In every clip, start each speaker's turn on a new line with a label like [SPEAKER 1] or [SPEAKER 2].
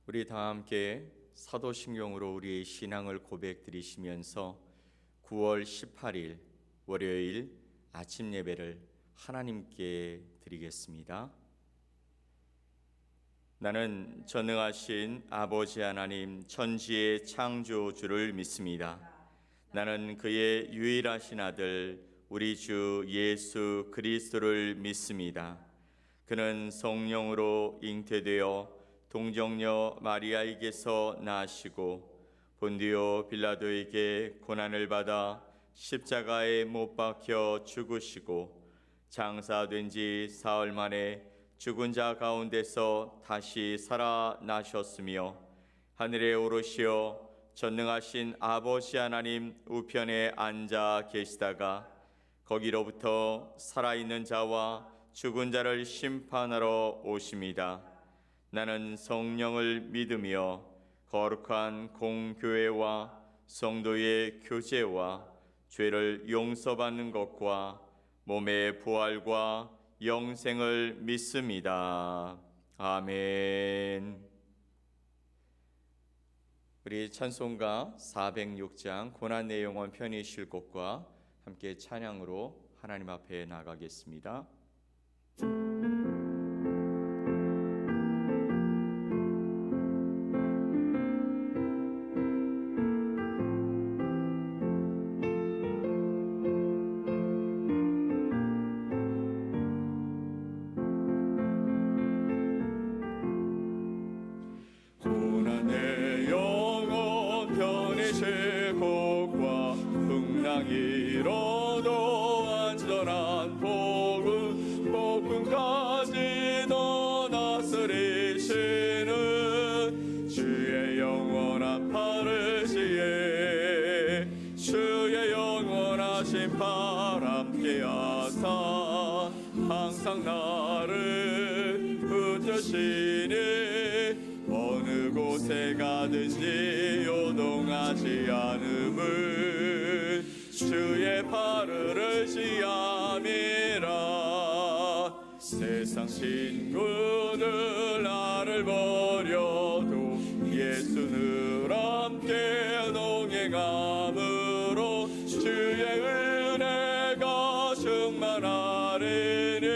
[SPEAKER 1] 우리 다 함께 사도신경으로 우리의 신앙을 고백드리시면서 9월 18일 월요일 아침 예배를 하나님께 드리겠습니다. 나는 전능하신 아버지 하나님 천지의 창조주를 믿습니다. 나는 그의 유일하신 아들 우리 주 예수 그리스도를 믿습니다. 그는 성령으로 잉태되어 동정녀 마리아에게서 나시고 본디오 빌라도에게 고난을 받아 십자가에 못 박혀 죽으시고 장사된 지 사흘 만에 죽은 자 가운데서 다시 살아나셨으며 하늘에 오르시어 전능하신 아버지 하나님 우편에 앉아 계시다가 거기로부터 살아있는 자와 죽은 자를 심판하러 오십니다. 나는 성령을 믿으며 거룩한 공교회와 성도의 교제와 죄를 용서받는 것과 몸의 부활과 영생을 믿습니다. 아멘. 우리 찬송가 406장 고난의 영혼 편히 쉴 곳과 함께 찬양으로 하나님 앞에 나가겠습니다.
[SPEAKER 2] 고난의 영혼 편히 쉴 곳과 풍랑이로도 안전한 복음까지 더 다스리시는 주의 영원한 파르시에 주의 영원하신 팔 함께 하사 항상 나를 붙드시니 어느 곳에 가든지 요동하지 않음을 주의 팔을 의지함이라. 세상 친구들 나를 버려도 예수를 함께 동행함으로 주의 은혜가 충만하리니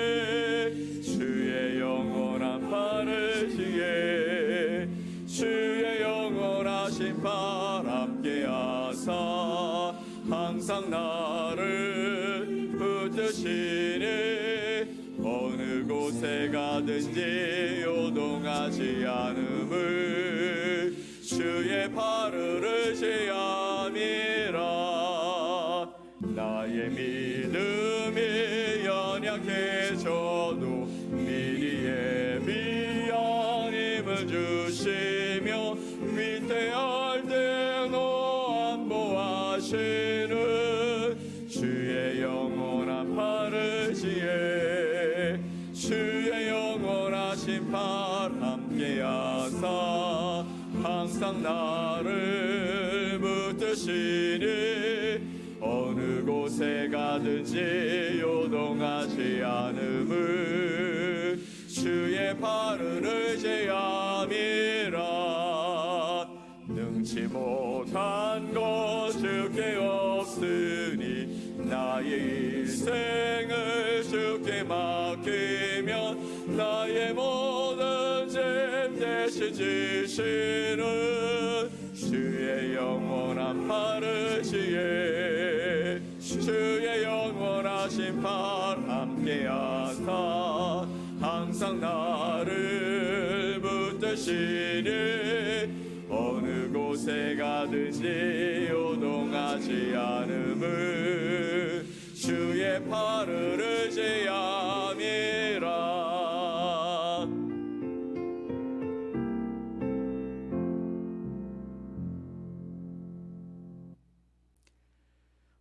[SPEAKER 2] 주의 영원한 팔을 지에 주의 영원하신 팔 함께 하사 항상 나를 붙드시니 어느 곳에 가든지 요동하지 않음을 주의 팔을 의지함이라. 나의 믿음이 연약해져도 미리 예비한 힘을 주시며 위태할 때 너 안보하시는 주의 영원한 팔을 지에 주의 영원하신 팔 함께 하사 항상 나를 붙드시니 어느 곳에 가든지 요동하지 않음을 주의 팔을 의지함이라. 능치 못한 것 주께 없으니 나의 일생을 주께 맡기면 나의 모든 죄 대신 지시는 주의 영원한 팔을 지에 주의 영원하신 팔 함께 하사 항상 나를 붙드시니 어느 곳에 가든지 요동하지 않음을 주의 팔을 의지함이라.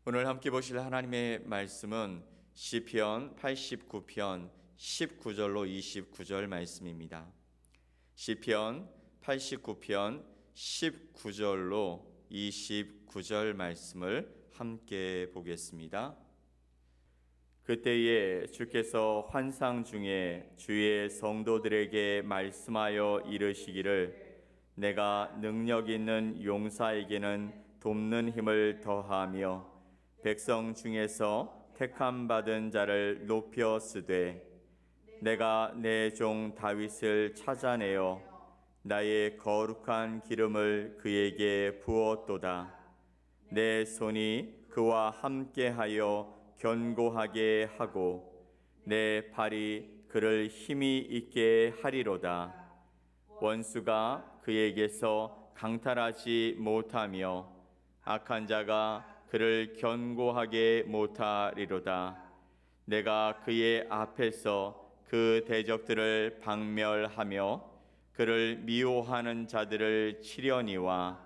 [SPEAKER 1] 오늘 함께 보실 하나님의 말씀은 시편 89편 19절로 29절 말씀입니다. 시편 89편 19절로 29절 말씀을 함께 보겠습니다. 그때에 주께서 환상 중에 주의 성도들에게 말씀하여 이르시기를 내가 능력 있는 용사에게는 돕는 힘을 더하며 백성 중에서 택함 받은 자를 높여 쓰되 내가 내 종 다윗을 찾아내어 나의 거룩한 기름을 그에게 부었도다. 내 손이 그와 함께하여 견고하게 하고 내 팔이 그를 힘이 있게 하리로다. 원수가 그에게서 강탈하지 못하며 악한 자가 그를 견고하게 못하리로다. 내가 그의 앞에서 그 대적들을 박멸하며 그를 미워하는 자들을 치려니와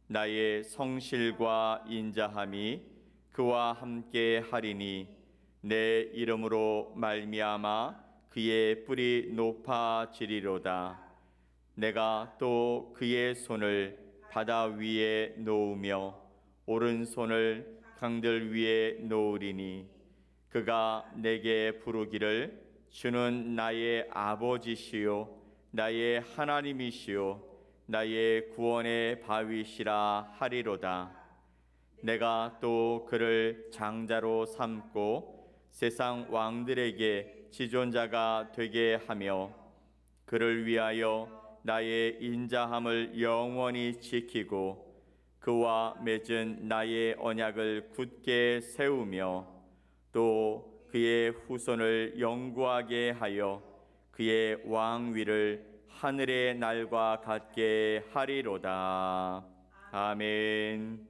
[SPEAKER 1] 나의 성실과 인자함이 그와 함께 하리니 내 이름으로 말미암아 그의 뿔이 높아지리로다. 내가 또 그의 손을 바다 위에 놓으며 오른손을 강들 위에 놓으리니 그가 내게 부르기를 주는 나의 아버지시요 나의 하나님이시요 나의 구원의 바위시라 하리로다. 내가 또 그를 장자로 삼고 세상 왕들에게 지존자가 되게 하며 그를 위하여 나의 인자함을 영원히 지키고 그와 맺은 나의 언약을 굳게 세우며 또 그의 후손을 영구하게 하여 그의 왕위를 하늘의 날과 같게 하리로다. 아멘.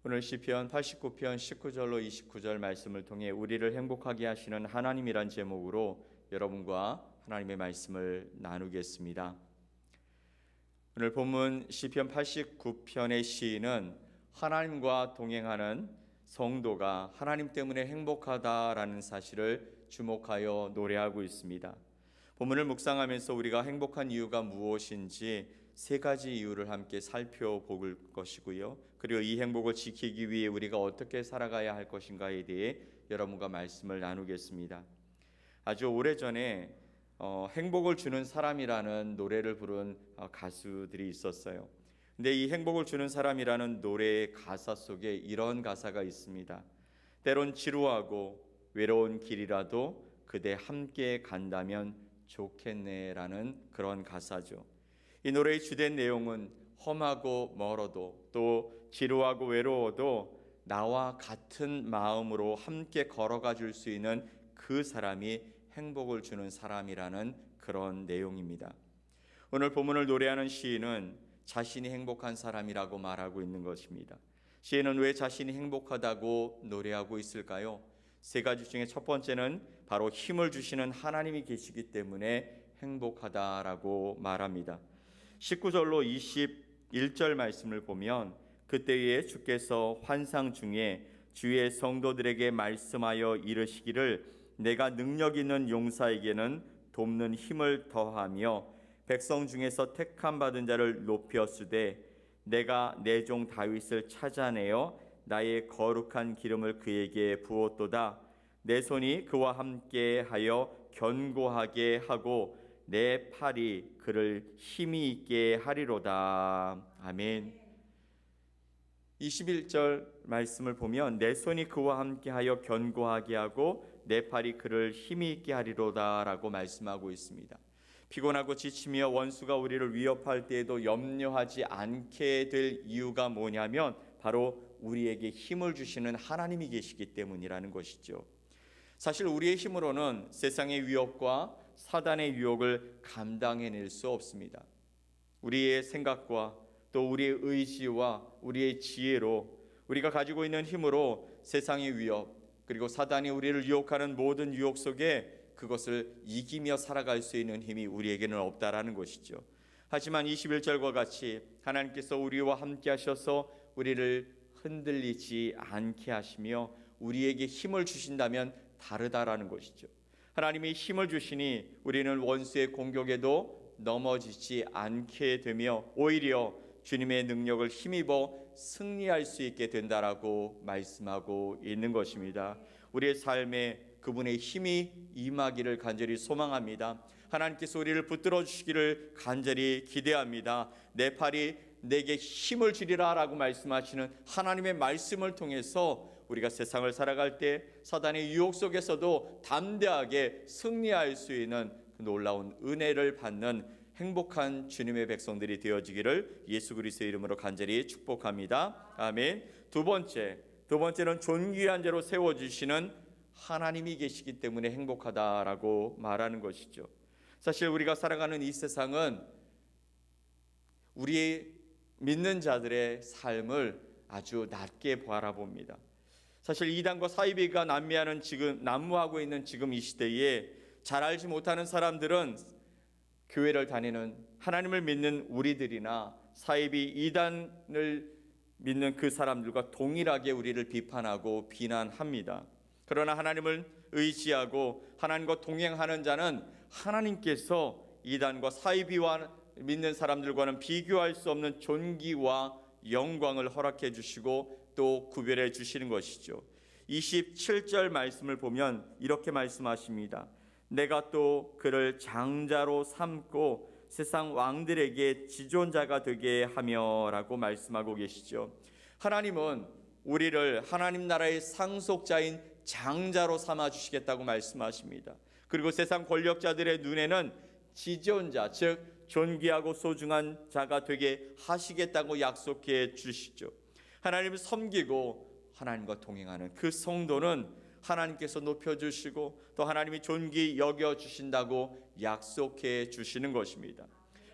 [SPEAKER 1] 오늘 시편 89편 19절로 29절 말씀을 통해 우리를 행복하게 하시는 하나님이란 제목으로 여러분과 하나님의 말씀을 나누겠습니다. 오늘 본문 시편 89편의 시인은 하나님과 동행하는 성도가 하나님 때문에 행복하다라는 사실을 주목하여 노래하고 있습니다. 본문을 묵상하면서 우리가 행복한 이유가 무엇인지 세 가지 이유를 함께 살펴볼 것이고요. 그리고 이 행복을 지키기 위해 우리가 어떻게 살아가야 할 것인가에 대해 여러분과 말씀을 나누겠습니다. 아주 오래전에 행복을 주는 사람이라는 노래를 부른 가수들이 있었어요. 근데 이 행복을 주는 사람이라는 노래의 가사 속에 이런 가사가 있습니다. 때론 지루하고 외로운 길이라도 그대 함께 간다면 좋겠네라는 그런 가사죠. 이 노래의 주된 내용은 험하고 멀어도 또 지루하고 외로워도 나와 같은 마음으로 함께 걸어가 줄 수 있는 그 사람이 행복을 주는 사람이라는 그런 내용입니다. 오늘 본문을 노래하는 시인은 자신이 행복한 사람이라고 말하고 있는 것입니다. 시인은 왜 자신이 행복하다고 노래하고 있을까요? 세 가지 중에 첫 번째는 바로 힘을 주시는 하나님이 계시기 때문에 행복하다라고 말합니다. 19절로 21절 말씀을 보면 그때에 주께서 환상 중에 주의 성도들에게 말씀하여 이르시기를 내가 능력 있는 용사에게는 돕는 힘을 더하며 백성 중에서 택함 받은 자를 높였으되 내가 내 종 다윗을 찾아내어 나의 거룩한 기름을 그에게 부었도다. 내 손이 그와 함께 하여 견고하게 하고 내 팔이 그를 힘이 있게 하리로다. 아멘. 21절 말씀을 보면 내 손이 그와 함께 하여 견고하게 하고 내 팔이 그를 힘이 있게 하리로다 라고 말씀하고 있습니다. 피곤하고 지치며 원수가 우리를 위협할 때에도 염려하지 않게 될 이유가 뭐냐면 바로 우리에게 힘을 주시는 하나님이 계시기 때문이라는 것이죠. 사실 우리의 힘으로는 세상의 위협과 사단의 유혹을 감당해낼 수 없습니다. 우리의 생각과 또 우리의 의지와 우리의 지혜로 우리가 가지고 있는 힘으로 세상의 위협 그리고 사단이 우리를 유혹하는 모든 유혹 속에 그것을 이기며 살아갈 수 있는 힘이 우리에게는 없다라는 것이죠. 하지만 21절과 같이 하나님께서 우리와 함께 하셔서 우리를 흔들리지 않게 하시며 우리에게 힘을 주신다면 다르다라는 것이죠. 하나님이 힘을 주시니 우리는 원수의 공격에도 넘어지지 않게 되며 오히려 주님의 능력을 힘입어 승리할 수 있게 된다라고 말씀하고 있는 것입니다. 우리의 삶에 그분의 힘이 임하기를 간절히 소망합니다. 하나님께서 우리를 붙들어 주시기를 간절히 기대합니다. 내 팔이 내게 힘을 주리라 라고 말씀하시는 하나님의 말씀을 통해서 우리가 세상을 살아갈 때 사단의 유혹 속에서도 담대하게 승리할 수 있는 그 놀라운 은혜를 받는 행복한 주님의 백성들이 되어지기를 예수 그리스도의 이름으로 간절히 축복합니다. 아멘. 두 번째는 존귀한 자로 세워주시는 하나님이 계시기 때문에 행복하다라고 말하는 것이죠. 사실 우리가 살아가는 이 세상은 우리 믿는 자들의 삶을 아주 낮게 바라봅니다. 사실 이단과 사이비가 난무하고 있는 지금 이 시대에 잘 알지 못하는 사람들은 교회를 다니는 하나님을 믿는 우리들이나 사이비 이단을 믿는 그 사람들과 동일하게 우리를 비판하고 비난합니다. 그러나 하나님을 의지하고 하나님과 동행하는 자는 하나님께서 이단과 사이비와 믿는 사람들과는 비교할 수 없는 존귀와 영광을 허락해 주시고 또 구별해 주시는 것이죠. 27절 말씀을 보면 이렇게 말씀하십니다. 내가 또 그를 장자로 삼고 세상 왕들에게 지존자가 되게 하며 라고 말씀하고 계시죠. 하나님은 우리를 하나님 나라의 상속자인 장자로 삼아 주시겠다고 말씀하십니다. 그리고 세상 권력자들의 눈에는 지존자, 즉 존귀하고 소중한 자가 되게 하시겠다고 약속해 주시죠. 하나님을 섬기고 하나님과 동행하는 그 성도는 하나님께서 높여주시고 또 하나님이 존귀 여겨주신다고 약속해 주시는 것입니다.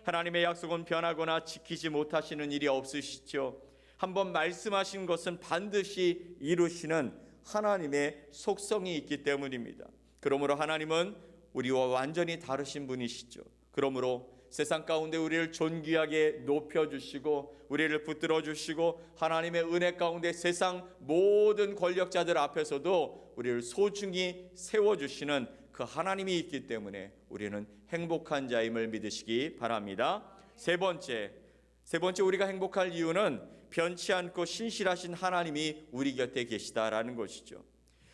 [SPEAKER 1] 하나님의 약속은 변하거나 지키지 못하시는 일이 없으시죠. 한번 말씀하신 것은 반드시 이루시는 하나님의 속성이 있기 때문입니다. 그러므로 하나님은 우리와 완전히 다르신 분이시죠. 그러므로 세상 가운데 우리를 존귀하게 높여주시고 우리를 붙들어주시고 하나님의 은혜 가운데 세상 모든 권력자들 앞에서도 우리를 소중히 세워주시는 그 하나님이 있기 때문에 우리는 행복한 자임을 믿으시기 바랍니다. 세 번째 우리가 행복할 이유는 변치 않고 신실하신 하나님이 우리 곁에 계시다라는 것이죠.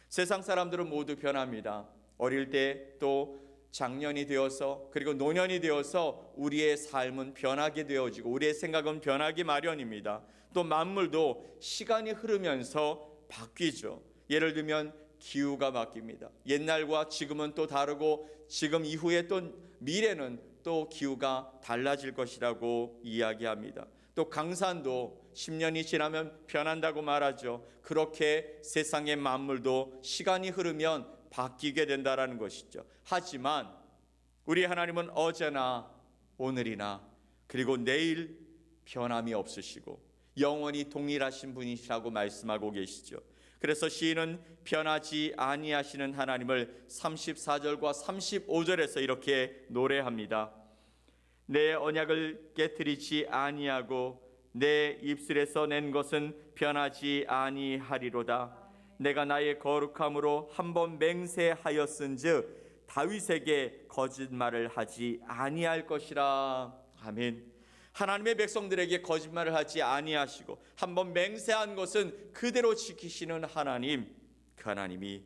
[SPEAKER 1] 세상 사람들은 모두 변합니다. 어릴 때 또 장년이 되어서 그리고 노년이 되어서 우리의 삶은 변하게 되어지고 우리의 생각은 변하기 마련입니다. 또 만물도 시간이 흐르면서 바뀌죠. 예를 들면 기후가 바뀝니다. 옛날과 지금은 또 다르고 지금 이후에 또 미래는 또 기후가 달라질 것이라고 이야기합니다. 또 강산도 10년이 지나면 변한다고 말하죠. 그렇게 세상의 만물도 시간이 흐르면 바뀌게 된다라는 것이죠. 하지만 우리 하나님은 어제나 오늘이나 그리고 내일 변함이 없으시고 영원히 동일하신 분이시라고 말씀하고 계시죠. 그래서 시인은 변하지 아니하시는 하나님을 34절과 35절에서 이렇게 노래합니다. 내 언약을 깨트리지 아니하고 내 입술에서 낸 것은 변하지 아니하리로다. 내가 나의 거룩함으로 한번 맹세하였은즉 다윗에게 거짓말을 하지 아니할 것이라. 아멘. 하나님의 백성들에게 거짓말을 하지 아니하시고 한번 맹세한 것은 그대로 지키시는 하나님, 그 하나님이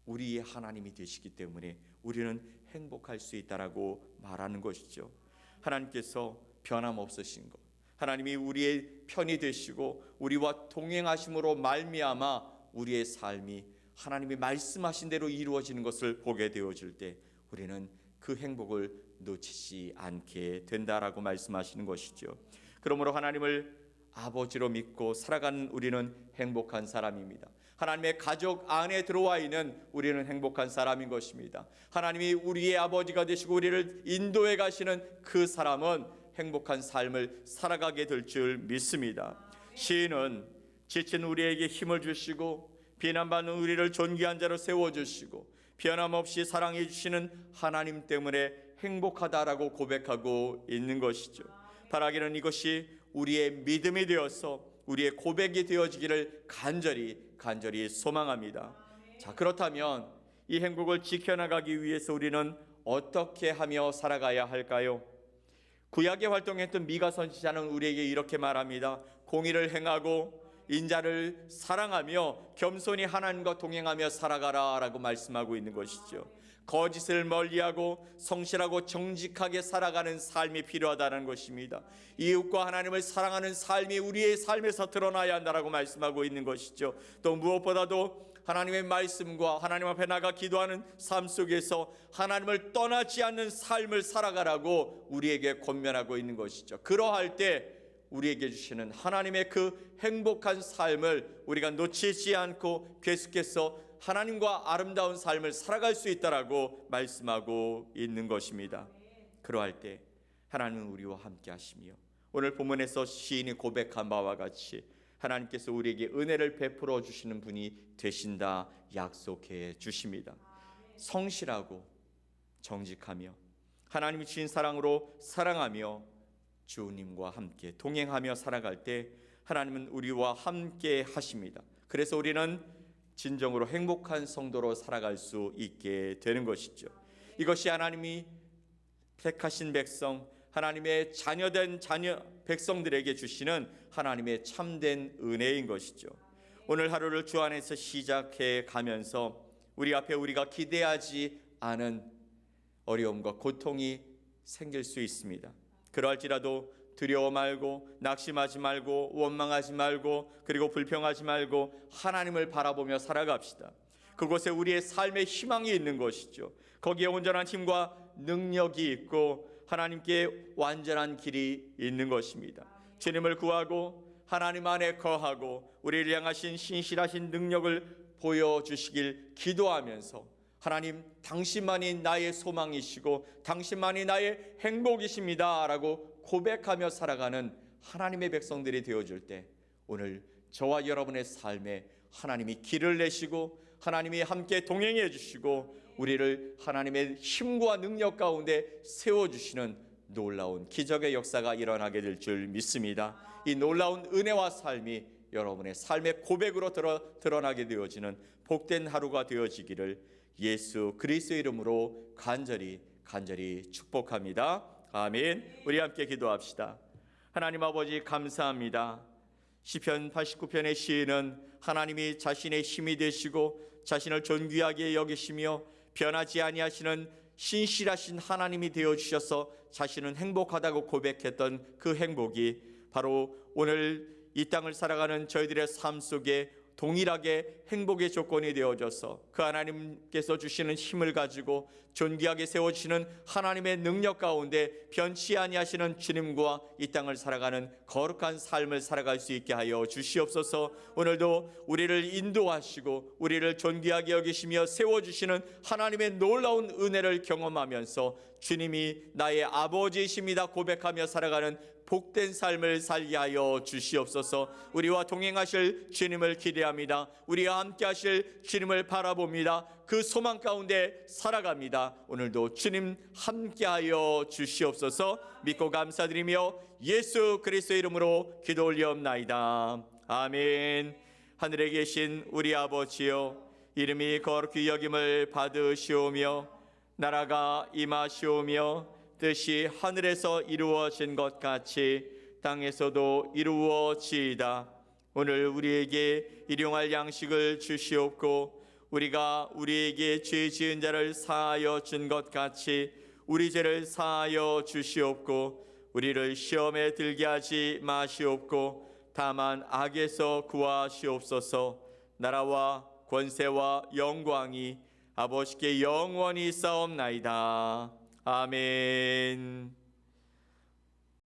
[SPEAKER 1] 우리의 하나님이 되시기 때문에 우리는 행복할 수 있다라고 말하는 것이죠. 하나님께서 변함없으신 것, 하나님이 우리의 편이 되시고 우리와 동행하심으로 말미암아 우리의 삶이 하나님이 말씀하신 대로 이루어지는 것을 보게 되어질 때 우리는 그 행복을 놓치지 않게 된다라고 말씀하시는 것이죠. 그러므로 하나님을 아버지로 믿고 살아가는 우리는 행복한 사람입니다. 하나님의 가족 안에 들어와 있는 우리는 행복한 사람인 것입니다. 하나님이 우리의 아버지가 되시고 우리를 인도해 가시는 그 사람은 행복한 삶을 살아가게 될 줄 믿습니다. 시인은 지친 우리에게 힘을 주시고 비난받는 우리를 존귀한 자로 세워주시고 변함없이 사랑해 주시는 하나님 때문에 행복하다라고 고백하고 있는 것이죠. 바라기는 이것이 우리의 믿음이 되어서 우리의 고백이 되어지기를 간절히 소망합니다. 자, 그렇다면 이 행복을 지켜나가기 위해서 우리는 어떻게 하며 살아가야 할까요? 구약에 활동했던 미가 선지자는 우리에게 이렇게 말합니다. 공의를 행하고 인자를 사랑하며 겸손히 하나님과 동행하며 살아가라라고 말씀하고 있는 것이죠. 거짓을 멀리하고 성실하고 정직하게 살아가는 삶이 필요하다는 것입니다. 이웃과 하나님을 사랑하는 삶이 우리의 삶에서 드러나야 한다라고 말씀하고 있는 것이죠. 또 무엇보다도 하나님의 말씀과 하나님 앞에 나가 기도하는 삶 속에서 하나님을 떠나지 않는 삶을 살아가라고 우리에게 권면하고 있는 것이죠. 그러할 때 우리에게 주시는 하나님의 그 행복한 삶을 우리가 놓치지 않고 계속해서 하나님과 아름다운 삶을 살아갈 수 있다라고 말씀하고 있는 것입니다. 그러할 때 하나님은 우리와 함께 하시며 오늘 본문에서 시인이 고백한 바와 같이 하나님께서 우리에게 은혜를 베풀어 주시는 분이 되신다 약속해 주십니다. 성실하고 정직하며 하나님이 주신 사랑으로 사랑하며 주님과 함께 동행하며 살아갈 때 하나님은 우리와 함께 하십니다. 그래서 우리는 진정으로 행복한 성도로 살아갈 수 있게 되는 것이죠. 이것이 하나님이 택하신 백성, 하나님의 자녀된 백성들에게 주시는 하나님의 참된 은혜인 것이죠. 오늘 하루를 주 안에서 시작해 가면서 우리 앞에 우리가 기대하지 않은 어려움과 고통이 생길 수 있습니다. 그럴지라도 두려워 말고 낙심하지 말고 원망하지 말고 그리고 불평하지 말고 하나님을 바라보며 살아갑시다. 그곳에 우리의 삶의 희망이 있는 것이죠. 거기에 온전한 힘과 능력이 있고 하나님께 완전한 길이 있는 것입니다. 주님을 구하고 하나님 안에 거하고 우리를 향하신 신실하신 능력을 보여주시길 기도하면서 하나님 당신만이 나의 소망이시고 당신만이 나의 행복이십니다 라고 고백하며 살아가는 하나님의 백성들이 되어줄 때 오늘 저와 여러분의 삶에 하나님이 길을 내시고 하나님이 함께 동행해 주시고 우리를 하나님의 힘과 능력 가운데 세워주시는 놀라운 기적의 역사가 일어나게 될 줄 믿습니다. 이 놀라운 은혜와 삶이 여러분의 삶의 고백으로 드러나게 되어지는 복된 하루가 되어지기를 예수 그리스도의 이름으로 간절히 축복합니다. 아멘. 우리 함께 기도합시다. 하나님 아버지 감사합니다. 시편 89편의 시인은 하나님이 자신의 힘이 되시고 자신을 존귀하게 여기시며 변하지 아니하시는 신실하신 하나님이 되어주셔서 자신은 행복하다고 고백했던 그 행복이 바로 오늘 이 땅을 살아가는 저희들의 삶 속에 동일하게 행복의 조건이 되어져서 그 하나님께서 주시는 힘을 가지고 존귀하게 세워주시는 하나님의 능력 가운데 변치 아니하시는 주님과 이 땅을 살아가는 거룩한 삶을 살아갈 수 있게 하여 주시옵소서. 오늘도 우리를 인도하시고 우리를 존귀하게 여기시며 세워주시는 하나님의 놀라운 은혜를 경험하면서 주님이 나의 아버지이십니다 고백하며 살아가는 복된 삶을 살게 하여 주시옵소서. 우리와 동행하실 주님을 기대합니다. 우리와 함께 하실 주님을 바라봅니다. 그 소망 가운데 살아갑니다. 오늘도 주님 함께 하여 주시옵소서. 믿고 감사드리며 예수 그리스도의 이름으로 기도 올리옵나이다. 아멘. 하늘에 계신 우리 아버지여, 이름이 거룩히 여김을 받으시오며 나라가 임하시오며 뜻이 하늘에서 이루어진 것 같이 땅에서도 이루어지이다. 오늘 우리에게 일용할 양식을 주시옵고 우리가 우리에게 죄 지은 자를 사하여 준 것 같이 우리 죄를 사하여 주시옵고 우리를 시험에 들게 하지 마시옵고 다만 악에서 구하시옵소서. 나라와 권세와 영광이 아버지께 영원히 싸움나이다. 아멘.